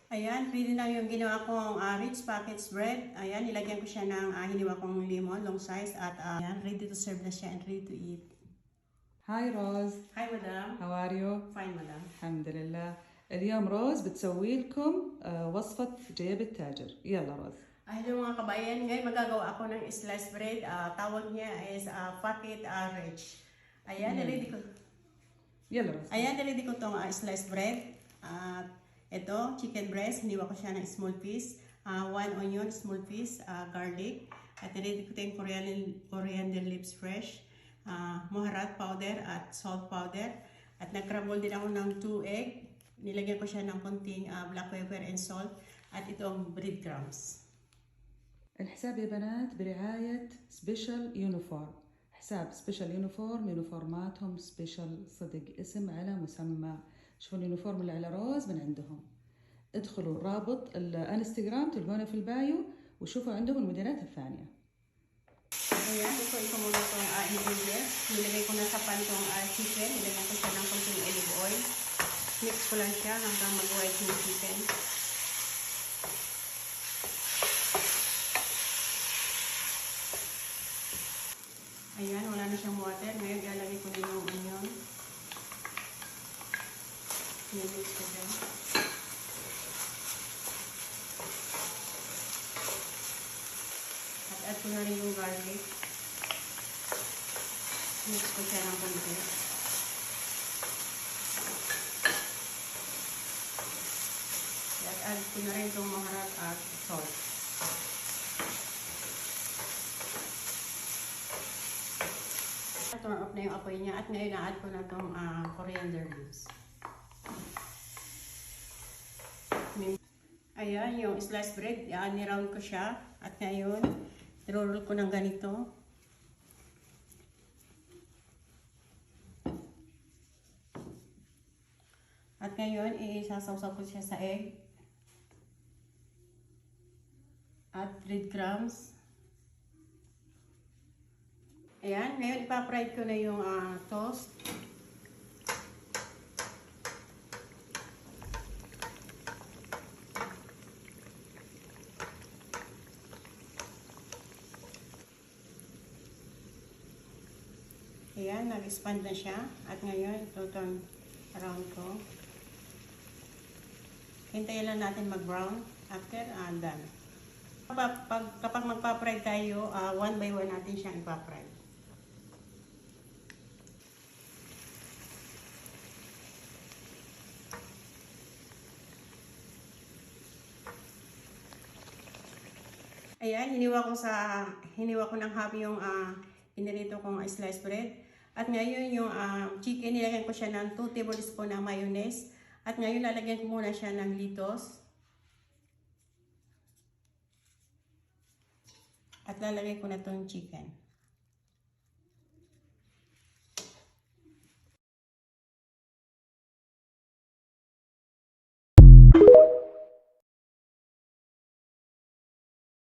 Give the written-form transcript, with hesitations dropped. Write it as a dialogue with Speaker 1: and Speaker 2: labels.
Speaker 1: Ayan, ready na yung ginawa kong Ritz Packets bread. Ayan, nilagyan ko siya ng hiniwa kong lemon, long size. At ayan, ready to serve na siya and ready to eat.
Speaker 2: هاي روز.
Speaker 1: Hi, madam.
Speaker 2: How are you?
Speaker 1: Fine, madam.
Speaker 2: الحمد لله. اليوم روز بتسوي لكم وصفة جيب التاجر. يلا روز.
Speaker 1: Hello mga kabayan, ngayon magagawa ako ng sliced bread. Tawag niya is packet rich. Ayan, nilidi ko.
Speaker 2: يلا روز.
Speaker 1: Ayan, nilidi ko itong sliced bread. Ito, chicken breast, hiniwa ko siya ng small piece. 1 onion, small piece, garlic. At nilidi ko ito yung coriander leaves fresh. Moharat powder at salt powder. At nag-crumble din ako ng 2 egg. Nilagyan ko siya ng konting black pepper and salt. At ito ang breadcrumbs.
Speaker 2: الحساب يا بنات برعاية سبيشال يونيفورم. حساب سبيشال يونيفورم، يونيفورماتهم سبيشال صدق، اسم على مسمى. شوفوا اليونيفورم اللي على روز من عندهم. ادخلوا رابط الانستغرام تلقونه في البايو وشوفوا عندهم المديرات الثانية.
Speaker 1: Ayan, ito muna itong ingredients. Nilagay ko na sa pan itong chicken. Nilagay ko siya ng konting olive oil. Mix ko lang siya hanggang mag-white yung chicken. Ayan, wala na siyang water. Ngayon, ilalagay ko din yung onion. Mix ko siya. At add ko na rin yung garlic. Mix ko siya ng konti. At add ko na rin itong maharat at salt. Turn off na yung apoy niya at ngayon na-add ko na itong coriander leaves. Ayan, yung sliced bread, ni-round ko siya at ngayon, i-roll ko ng ganito. At ngayon, isasawsaw ko siya sa egg at breadcrumbs. Ayan, ngayon ipa-fry ko na yung toast. Ayan, nag-expand na siya. At ngayon, ito-turn around ko. Hintayin lang natin mag-brown after done. Kapag magpa-fry tayo, 1 by 1 natin siyang ipa-fry. Ayan, hiniwa ko ng half yung pinirito kong sliced bread. At ngayon yung chicken, nilagyan ko siya ng 2 tablespoon ng mayonnaise. At ngayon lalagyan ko muna siya ng lettuce. At lalagay ko na itong chicken.